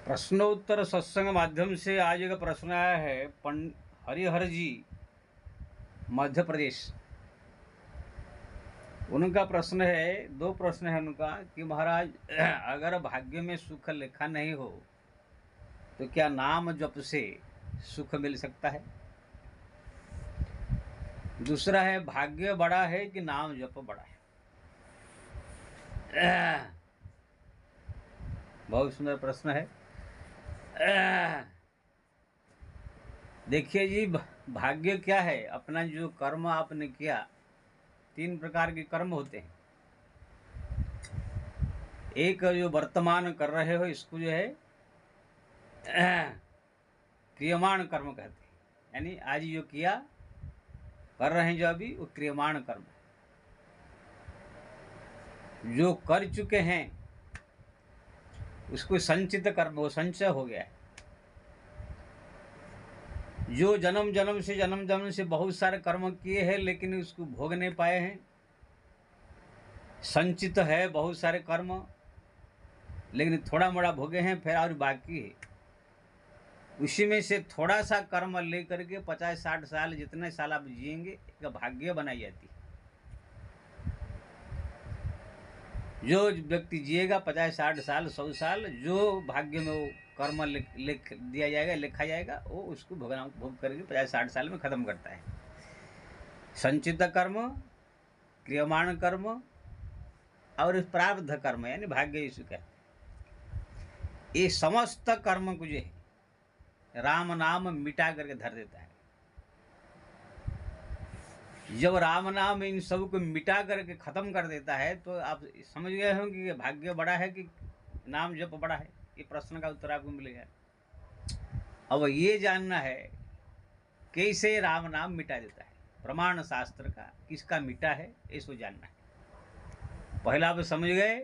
प्रश्नोत्तर सत्संग माध्यम से आज एक प्रश्न आया है हरिहर जी, मध्य प्रदेश। उनका प्रश्न है, दो प्रश्न है उनका कि महाराज अगर भाग्य में सुख लिखा नहीं हो तो क्या नाम जप से सुख मिल सकता है। दूसरा है, भाग्य बड़ा है कि नाम जप बड़ा है। बहुत सुंदर प्रश्न है। देखिए जी, भाग्य क्या है? अपना जो कर्म आपने किया, 3 प्रकार के कर्म होते हैं। एक जो वर्तमान कर रहे हो इसको जो है क्रियमाण कर्म कहते हैं, यानी आज जो किया कर रहे हैं जो अभी, वो क्रियमाण कर्म है। जो कर चुके हैं उसको संचित कर्म, वो संचय हो गया है। जो जन्म जन्म से बहुत सारे कर्म किए हैं लेकिन उसको भोग नहीं पाए हैं, संचित है बहुत सारे कर्म लेकिन थोड़ा मोड़ा भोगे हैं, फिर और बाकी है। उसी में से थोड़ा सा कर्म लेकर के 50-60 साल, जितने साल आप जिएंगे, एक भाग्य बनाई जाती है। जो व्यक्ति जिएगा 50-60 साल, 100 साल, जो भाग्य में वो कर्म लिख दिया जाएगा, लिखा जाएगा, वो उसको भोग करके 50-60 साल में खत्म करता है। संचित कर्म, क्रियमाण कर्म और प्रारब्ध कर्म, यानी भाग्य यीशु कहते हैं। ये समस्त कर्म को जो है राम नाम मिटा करके धर देता है। जब राम नाम इन सब को मिटा करके खत्म कर देता है तो आप समझ गए होंगे कि भाग्य बड़ा है कि नाम जप बड़ा है। ये प्रश्न का उत्तर आपको मिलेगा। अब ये जानना है कैसे राम नाम मिटा देता है, प्रमाण शास्त्र का किसका मिटा है, इसको जानना है। पहला आप समझ गए,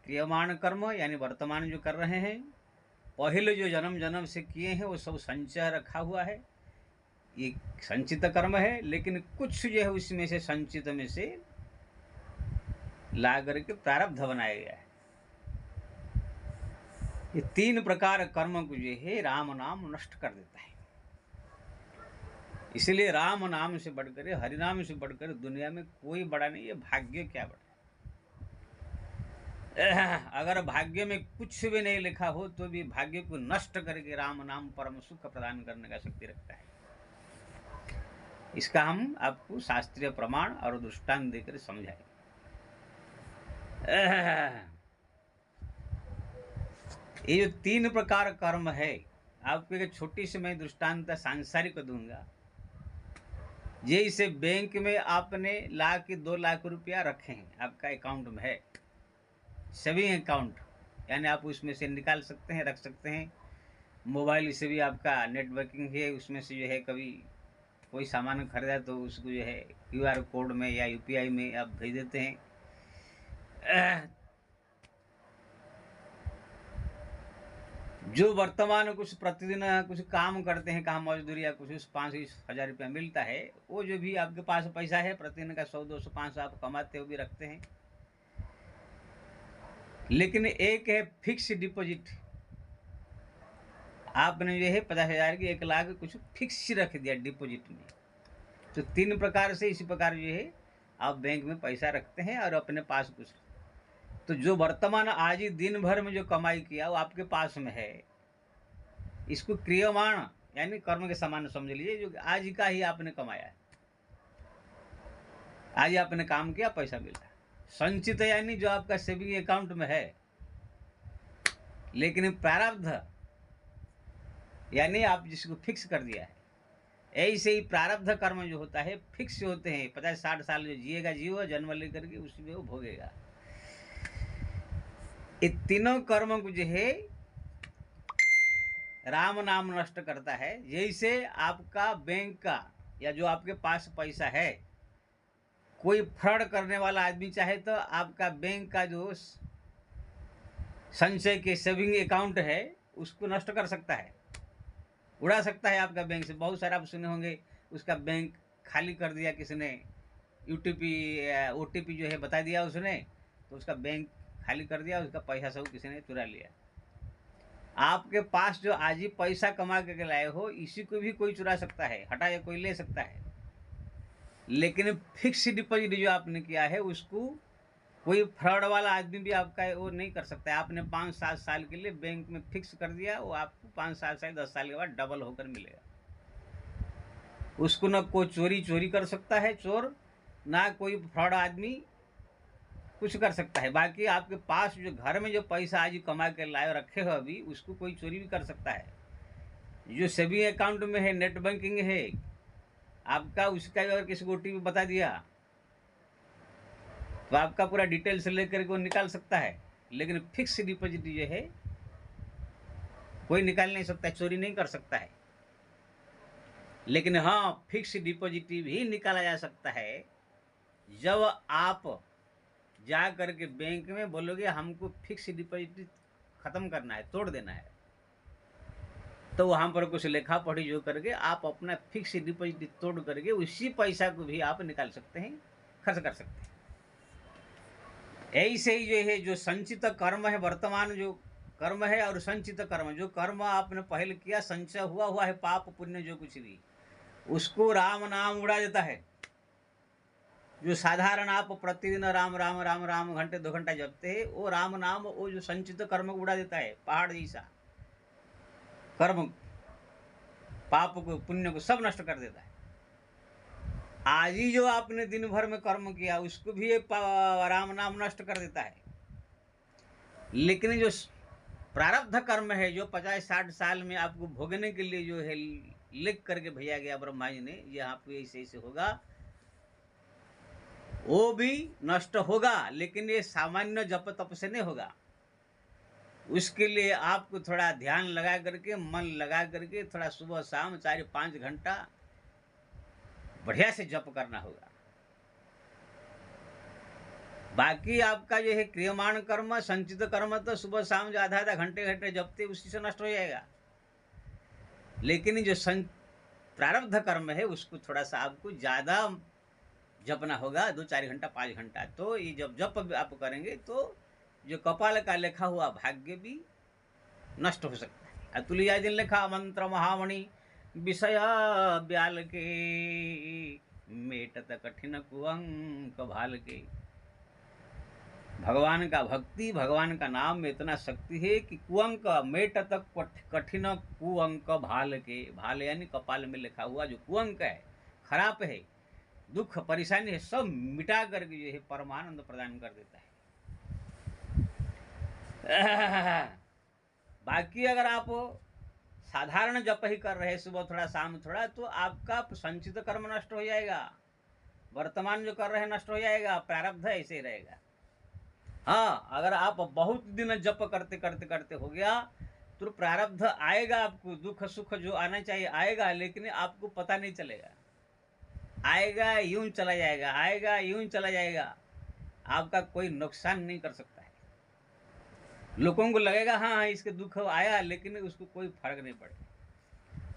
क्रियमाण कर्म यानी वर्तमान जो कर रहे हैं, पहले जो जन्म से किए हैं वो सब संचय रखा हुआ है, ये संचित कर्म है। लेकिन कुछ जो है उसमें से संचित में से ला करके प्रारब्ध बनाया गया है। ये 3 प्रकार कर्म को जो है राम नाम नष्ट कर देता है। इसलिए राम नाम से बढ़कर, हरि नाम से बढ़कर दुनिया में कोई बड़ा नहीं है। भाग्य क्या बड़ा है? अगर भाग्य में कुछ भी नहीं लिखा हो तो भी भाग्य को नष्ट करके राम नाम परम सुख प्रदान करने का शक्ति रखता है। इसका हम आपको शास्त्रीय प्रमाण और दृष्टांत देकर समझाएंगे। ये जो 3 प्रकार कर्म है, आपको एक छोटी सी मैं दृष्टांत सांसारिक दूंगा। जैसे बैंक में आपने 1-2 लाख रुपया रखे हैं, आपका अकाउंट में है, सेविंग अकाउंट, यानी आप उसमें से निकाल सकते हैं, रख सकते हैं। मोबाइल से भी आपका नेटवर्किंग है, उसमें से जो है कभी कोई सामान खरीदा तो उसको जो है QR कोड में या UPI में आप भेज देते हैं। जो वर्तमान कुछ प्रतिदिन कुछ काम करते हैं, काम मजदूरी या कुछ 5-20 हज़ार रुपया मिलता है, वो जो भी आपके पास पैसा है प्रतिदिन का 100-200-500 आप कमाते हो भी रखते हैं। लेकिन एक है फिक्स डिपॉजिट, आपने जो है 50,000 की 1 लाख कुछ फिक्स रख दिया डिपॉजिट में। तो 3 प्रकार से इसी प्रकार जो है आप बैंक में पैसा रखते हैं और अपने पास कुछ। तो जो वर्तमान आज ही दिन भर में जो कमाई किया वो आपके पास में है, इसको क्रियमाण यानी कर्म के समान समझ लीजिए। जो आज का ही आपने कमाया है, आज आपने काम किया, पैसा मिला। संचित यानी जो आपका सेविंग अकाउंट में है, लेकिन प्रारब्ध यानी आप जिसको फिक्स कर दिया है। ऐसे ही प्रारब्ध कर्म जो होता है फिक्स होते हैं। 50-60 साल जो जिएगा जियो, जन्म लेकर के उसी में वो भोगेगा। ये तीनों कर्म को जो है राम नाम नष्ट करता है। जैसे आपका बैंक का या जो आपके पास पैसा है, कोई फ्रॉड करने वाला आदमी चाहे तो आपका बैंक का जो संचय के सेविंग अकाउंट है उसको नष्ट कर सकता है, उड़ा सकता है आपका बैंक से। बहुत सारे आप सुने होंगे, उसका बैंक खाली कर दिया किसी ने, OTP जो है बता दिया उसने, तो उसका बैंक खाली कर दिया, उसका पैसा सब किसी ने चुरा लिया। आपके पास जो आज ही पैसा कमा के लाए हो, इसी को भी कोई चुरा सकता है, हटा या कोई ले सकता है। लेकिन फिक्स डिपॉजिट जो आपने किया है, उसको कोई फ्रॉड वाला आदमी भी आपका वो नहीं कर सकता है। आपने 5-7 साल के लिए बैंक में फिक्स कर दिया, वो आपको 5-7 साल 10 साल के बाद डबल होकर मिलेगा। उसको ना कोई चोरी कर सकता है चोर, ना कोई फ्रॉड आदमी कुछ कर सकता है। बाकी आपके पास जो घर में जो पैसा आज कमा के लाए रखे हो अभी, उसको कोई चोरी भी कर सकता है। जो सेविंग अकाउंट में है, नेट बैंकिंग है आपका, उसका अगर किसी को OTP बता दिया तो आपका पूरा डिटेल्स लेकर के वो निकाल सकता है। लेकिन फिक्स डिपॉजिट जो है कोई निकाल नहीं सकता, चोरी नहीं कर सकता है। लेकिन हाँ, फिक्स डिपॉजिट भी निकाला जा सकता है जब आप जा करके बैंक में बोलोगे हमको फिक्स डिपॉजिट खत्म करना है, तोड़ देना है, तो वहाँ पर कुछ लेखा पढ़ी जो करके आप अपना फिक्स डिपॉजिट तोड़ करके उसी पैसा को भी आप निकाल सकते हैं, खर्च कर सकते हैं। ऐसे ही जो है, जो संचित कर्म है, वर्तमान जो कर्म है और संचित कर्म, जो कर्म आपने पहले किया, संचय हुआ है, पाप पुण्य जो कुछ भी, उसको राम नाम उड़ा देता है। जो साधारण आप प्रतिदिन राम राम राम राम घंटे 2 घंटा जपते हैं, वो राम नाम वो जो संचित कर्म को उड़ा देता है, पहाड़ जैसा कर्म, पाप को पुण्य को सब नष्ट कर देता है। आज ही जो आपने दिन भर में कर्म किया, उसको भी राम नाम नष्ट कर देता है। लेकिन जो प्रारब्ध कर्म है, जो 50-60 साल में आपको भोगने के लिए जो है लिख करके भेजा गया ब्रह्मा जी ने, ये आपको ऐसे ऐसे होगा, वो भी नष्ट होगा। लेकिन ये सामान्य जप तप से नहीं होगा। उसके लिए आपको थोड़ा ध्यान लगा करके, मन लगा करके, थोड़ा सुबह शाम 4-5 घंटा बढ़िया से जप करना होगा। बाकी आपका जो है क्रियमाण कर्म, संचित कर्म, तो सुबह शाम जो आधा घंटे जपते उसी से नष्ट हो जाएगा। लेकिन जो प्रारब्ध कर्म है, उसको थोड़ा सा आपको ज़्यादा जपना होगा, 2-4 घंटा 5 घंटा। तो ये जब जप आप करेंगे तो जो कपाल का लिखा हुआ भाग्य भी नष्ट हो सकता है। अतुलियादि लिखा मंत्र महामणि विषय ब्याल के, मेटत कठिन कुअंक भाल के। भगवान का भक्ति, भगवान का नाम में इतना शक्ति है कि कुअंक, मेटत कठिन कुअंक भाल के, भाल यानी कपाल में लिखा हुआ जो कुअंक है, खराब है, दुख परेशानी है, सब मिटा करके जो है परमानंद प्रदान कर देता है। बाकी अगर आप साधारण जप ही कर रहे, सुबह थोड़ा शाम थोड़ा, तो आपका संचित कर्म नष्ट हो जाएगा, वर्तमान जो कर रहे हैं नष्ट हो जाएगा, प्रारब्ध ऐसे ही रहेगा। हाँ, अगर आप बहुत दिन जप करते करते करते हो गया तो प्रारब्ध आएगा, आपको दुख सुख जो आना चाहिए आएगा, लेकिन आपको पता नहीं चलेगा, आएगा यूं चला जाएगा, आएगा यूं चला जाएगा, आपका कोई नुकसान नहीं कर सकता है। लोगों को लगेगा हाँ इसके दुख आया, लेकिन उसको कोई फर्क नहीं पड़ेगा।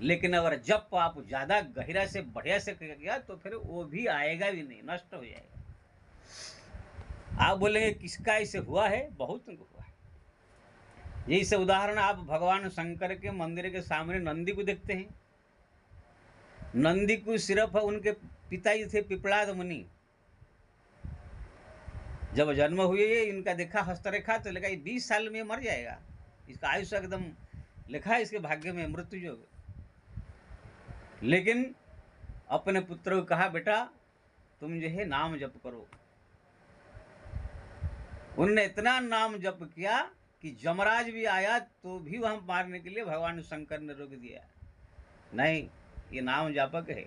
लेकिन अगर जब आप ज़्यादा गहरा से बढ़िया से किया तो फिर वो भी आएगा भी नहीं, नष्ट हो जाएगा। आप बोलेंगे किसका ऐसे हुआ है? बहुत हुआ है। जैसे उदाहरण आप भगवान शंकर के मंदिर के सामने नंदी को देखते हैं। नंदी को सिर्फ उनके पिताजी थे पिपलाद मुनि, जब जन्म हुए इनका देखा हस्तरेखा तो लगा 20 साल में मर जाएगा, इसका आयुष्य एकदम लिखा है इसके भाग्य में मृत्यु योग। लेकिन अपने पुत्र को कहा बेटा तुम जो है नाम जप करो। उनने इतना नाम जप किया कि यमराज भी आया तो भी वह मारने के लिए भगवान शंकर ने रोक दिया, नहीं ये नाम जापक है,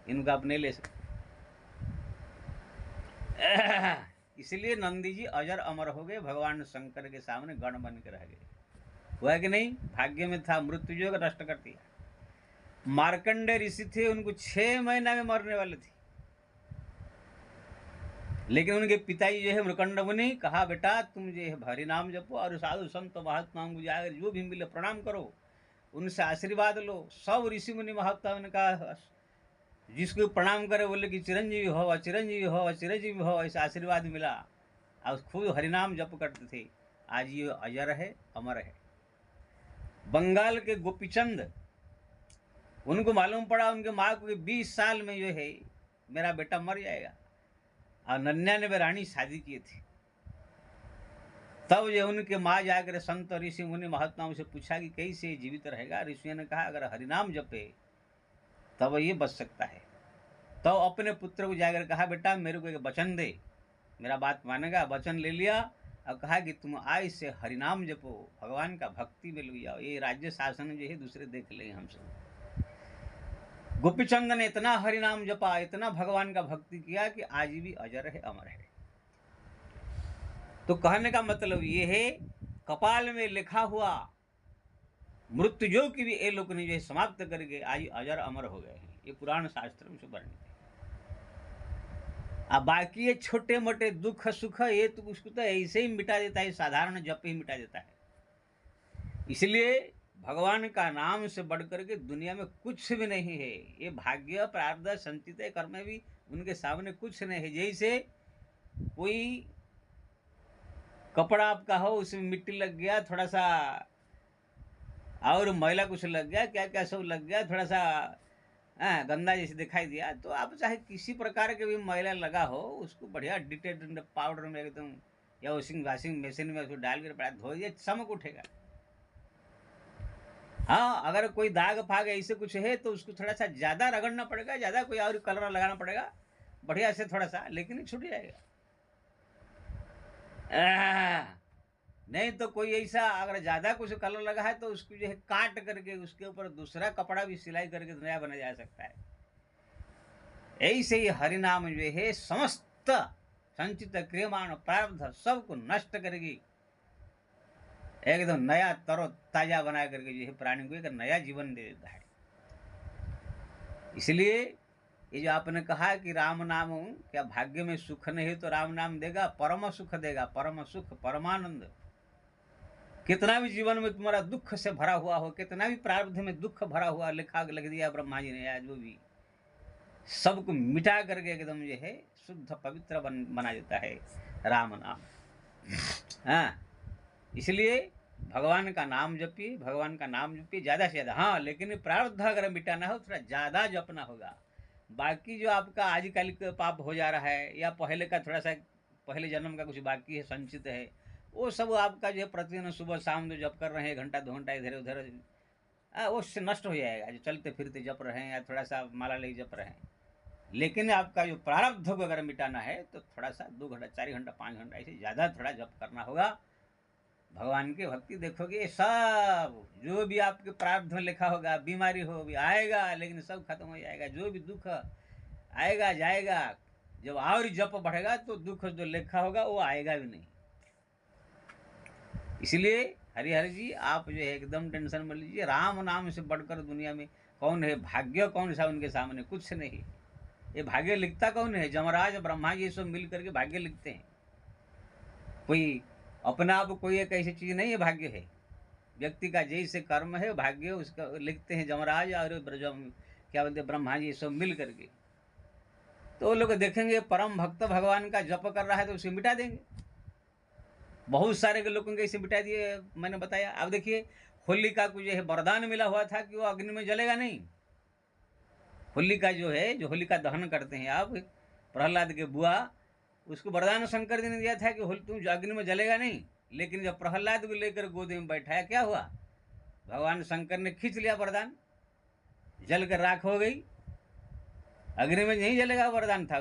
इनका आप नहीं ले सकते। इसलिए नंदी जी अजर अमर हो गए, भगवान शंकर के सामने गण बन के रह गए। हुआ कि नहीं? भाग्य में था, मृत्यु योग नष्ट कर दिया। मार्कंडे ऋषि थे, उनको 6 महीना में मरने वाले थे, लेकिन उनके पिताजी जो है मृकंड मुनि कहा बेटा तुम जो है हरि नाम जपो और साधु संत महात्माओं को जाकर जो भी मिले प्रणाम करो, उनसे आशीर्वाद लो। सब ऋषि मुनि महात्मा ने कहा जिसको प्रणाम करे बोले कि चिरंजीवी हो चिरंजीवी हो चिरंजीवी हो, ऐसा आशीर्वाद मिला और खुद हरिनाम जप करते थे। आज ये अजर है, अमर है। बंगाल के गोपीचंद, उनको मालूम पड़ा उनके माँ को कि 20 साल में जो है मेरा बेटा मर जाएगा, और 99 रानी शादी किए थे। तब जो उनके माँ जाकर संत ऋषि मुनि महात्माओं से पूछा कि कैसे जीवित रहेगा। ऋषियों ने कहा अगर हरिनाम जपे तब ये बच सकता है। तो अपने पुत्र को जाकर कहा बेटा मेरे को एक वचन दे, मेरा बात मानेगा। वचन ले लिया और कहा कि तुम आज से हरिनाम जपो, भगवान का भक्ति में लग जाओ, ये राज्य शासन जो है दूसरे देख लेंगे हमसे। गोपीचंद ने इतना हरिनाम जपा, इतना भगवान का भक्ति किया कि आज भी अजर है, अमर है। तो कहने का मतलब ये है कपाल में लिखा हुआ मृत्यु की भी ये लोग ने जो समाप्त करके आज अजर अमर हो गए हैं। ये पुराण शास्त्र में वर्णित है। अब बाकी ये छोटे मोटे दुख सुख ये तो उसको तो ऐसे ही मिटा देता है, साधारण जप ही मिटा देता है। इसलिए भगवान का नाम से बढ़कर के दुनिया में कुछ भी नहीं है। ये भाग्य प्रारब्ध संचित कर्म भी उनके सामने कुछ नहीं है। जैसे कोई कपड़ा आपका हो, उसमें मिट्टी लग गया, थोड़ा सा और मैला कुछ लग गया, क्या क्या सब लग गया, थोड़ा सा गंदा जैसे दिखाई दिया, तो आप चाहे किसी प्रकार के भी मैला लगा हो उसको बढ़िया डिटर्जेंट पाउडर में एकदम या वॉशिंग मशीन में उसको डाल कर बड़ा धो दिया, चमक उठेगा। हाँ, अगर कोई दाग फाग ऐसे कुछ है तो उसको थोड़ा सा ज़्यादा रगड़ना पड़ेगा, ज़्यादा कोई और कलर लगाना पड़ेगा बढ़िया से थोड़ा सा, लेकिन छूट जाएगा। नहीं तो कोई ऐसा अगर ज़्यादा कुछ कलर लगा है तो उसको जो है काट करके उसके ऊपर दूसरा कपड़ा भी सिलाई करके नया बना जा सकता है। ऐसे ही हरिनाम जो है समस्त संचित क्रियमाण प्रारब्ध सबको नष्ट करेगी, एकदम नया तरो ताजा बना करके जो है प्राणी को एक नया जीवन दे देता है। इसलिए ये जो आपने कहा कि राम नाम क्या भाग्य में सुख नहीं तो राम नाम देगा, परम सुख देगा, परम सुख परमानंद। कितना भी जीवन में तुम्हारा दुख से भरा हुआ हो, कितना भी प्रारब्ध में दुख भरा हुआ लिख दिया ब्रह्मा जी ने या जो भी, सबको मिटा करके एकदम जो है शुद्ध पवित्र बना देता है राम नाम। हाँ, इसलिए भगवान का नाम जपिए, भगवान का नाम जपिए ज़्यादा से ज़्यादा। हाँ, लेकिन प्रारब्ध अगर मिटाना हो थोड़ा ज़्यादा जपना होगा। बाकी जो आपका आजकल का पाप हो जा रहा है या पहले का थोड़ा सा पहले जन्म का कुछ बाकी है, संचित है, वो सब आपका जो है प्रतिदिन सुबह शाम जो जप कर रहे हैं 1 घंटा 2 घंटा इधर उधर, वो उससे नष्ट हो जाएगा। जो चलते फिरते जप रहे हैं या थोड़ा सा माला ले जप रहे हैं, लेकिन आपका जो प्रारब्ध को अगर मिटाना है तो थोड़ा सा 2 घंटा 4 घंटा 5 घंटा ऐसे ज़्यादा थोड़ा जप करना होगा। भगवान की भक्ति देखोगे सब जो भी आपके प्रारब्ध में लिखा होगा, बीमारी हो भी आएगा लेकिन सब खत्म हो जाएगा। जो भी दुख आएगा जाएगा, जब और जप बढ़ेगा तो दुख जो लिखा होगा वो आएगा भी नहीं। इसलिए हरिहर जी आप जो है एकदम टेंशन मत लीजिए। राम नाम से बढ़कर दुनिया में कौन है? भाग्य कौन सा उनके सामने? कुछ नहीं। ये भाग्य लिखता कौन है? जमराज ब्रह्मा जी सब मिल करके भाग्य लिखते हैं। कोई अपना आप कोई एक ऐसी चीज़ नहीं है, भाग्य है व्यक्ति का जैसे कर्म है भाग्य उसका लिखते हैं जमराज और क्या बोलते ब्रह्मा जी सब मिल करके। तो लोग देखेंगे परम भक्त भगवान का जप कर रहा है तो उसे मिटा देंगे। बहुत सारे लोगों के इसे मिटा दिए, मैंने बताया। अब देखिए होलिका को जो है वरदान मिला हुआ था कि वो अग्नि में जलेगा नहीं। होलिका जो है, जो होलिका दहन करते हैं आप, प्रहलाद के बुआ, उसको वरदान शंकर जी ने दिया था कि तुम अग्नि में जलेगा नहीं। लेकिन जब प्रहलाद को लेकर गोदी में बैठाया, क्या हुआ? भगवान शंकर ने खींच लिया वरदान, जल कर राख हो गई, अग्नि में नहीं जलेगा वरदान था।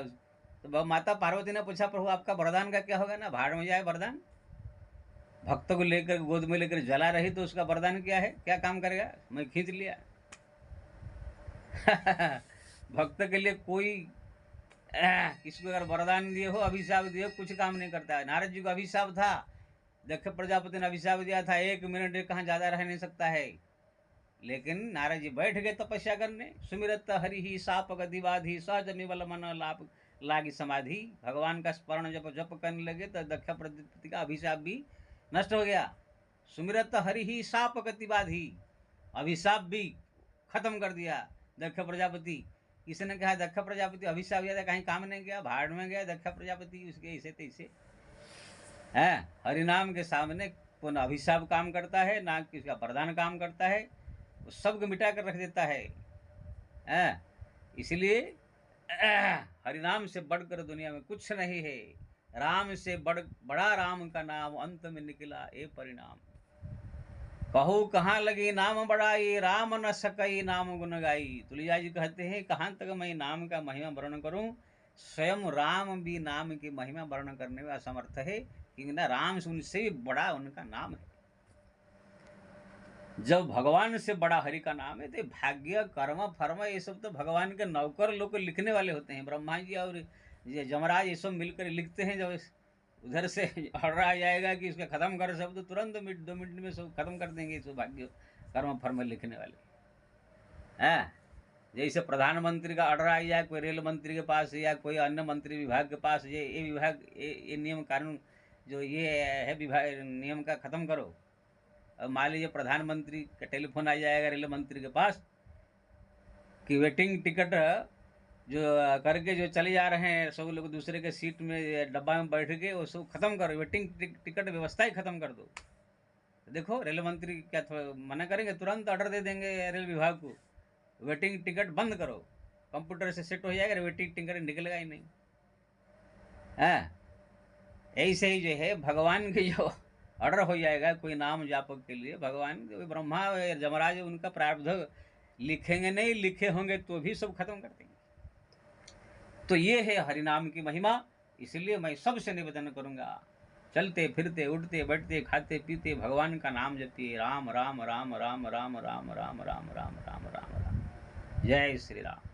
तो माता पार्वती ने पूछा प्रभु आपका वरदान का क्या होगा? ना भाड़ में जाए वरदान। भक्त को लेकर गोद में लेकर जला रही तो उसका वरदान क्या है, क्या काम करेगा? मैं खींच लिया। भक्त के लिए कोई किसी को अगर वरदान दिए हो, अभिशाप दिए हो, कुछ काम नहीं करता है। नारद जी को अभिशाप था, दक्ष प्रजापति ने अभिशाप दिया था 1 मिनट कहाँ ज़्यादा रह नहीं सकता है। लेकिन नारद जी बैठ गए तपस्या करने। सुमिरत हरि ही साप गतिवाधि सहज निवल मन लाभ लागी समाधि। भगवान का स्मरण जब जप करने लगे तो दक्ष प्रजापति का अभिशाप भी नष्ट हो गया। सुमिरत हरि ही साप गतिवाधि, अभिशाप भी खत्म कर दिया दक्ष प्रजापति। किसी ने कहा दक्ष प्रजापति अभिशाप दिया था, कहीं काम नहीं गया, भाड़ में गया दक्ष प्रजापति उसके ऐसे तैसे। है हरिनाम के सामने पुनः अभिशाप काम करता है, ना कि उसका वरदान काम करता है, वो सबको मिटा कर रख देता है। इसलिए हरिनाम से बढ़कर दुनिया में कुछ नहीं है। राम से बड़ा राम का नाम, अंत में निकला ये परिणाम। कहू कहाँ लगी नाम बड़ाई, राम न सकई नाम गुण गाई। तुलसीदास जी कहते हैं, कहाँ तक मैं नाम का महिमा वर्णन करूं, स्वयं राम भी नाम की महिमा वर्णन करने में असमर्थ है, क्योंकि ना राम से उनसे भी बड़ा उनका नाम है। जब भगवान से बड़ा हरि का नाम है, तो भाग्य कर्म फर्म ये सब तो भगवान के नौकर लोग लिखने वाले होते हैं। ब्रह्मा जी और ये जमराज ये सब मिलकर लिखते हैं। जब उधर से ऑर्डर आ जाएगा कि इसका खत्म कर, सब तो तुरंत 2 मिनट में सब खत्म कर देंगे। सब भाग्य कर्म फर्म लिखने वाले हैं। जैसे प्रधानमंत्री का ऑर्डर आ जाए कोई रेल मंत्री के पास या कोई अन्य मंत्री विभाग के पास, ये विभाग ये नियम कानून जो ये है विभाग नियम का खत्म करो। अब मान लीजिए प्रधानमंत्री का टेलीफोन आ जाएगा रेल मंत्री के पास कि वेटिंग टिकट जो करके जो चले जा रहे हैं सब लोग दूसरे के सीट में डब्बा में बैठ के, वो सब खत्म करो, वेटिंग टिकट व्यवस्था ही खत्म कर दो। देखो रेल मंत्री क्या मना करेंगे, तुरंत ऑर्डर दे देंगे रेल विभाग को, वेटिंग टिकट बंद करो, कंप्यूटर से सेट हो जाएगा, वेटिंग टिकट निकलेगा ही नहीं। ऐसे ही जो है भगवान के जो ऑर्डर हो जाएगा कोई नाम जापक के लिए, भगवान ब्रह्मा जमराज उनका प्रारब्ध लिखेंगे नहीं, लिखे होंगे तो भी सब खत्म कर देंगे। तो ये है हरिनाम की महिमा। इसलिए मैं सबसे निवेदन करूंगा, चलते फिरते उठते बैठते खाते पीते भगवान का नाम जपिए, राम राम राम राम राम राम राम राम राम राम राम राम। जय श्री राम।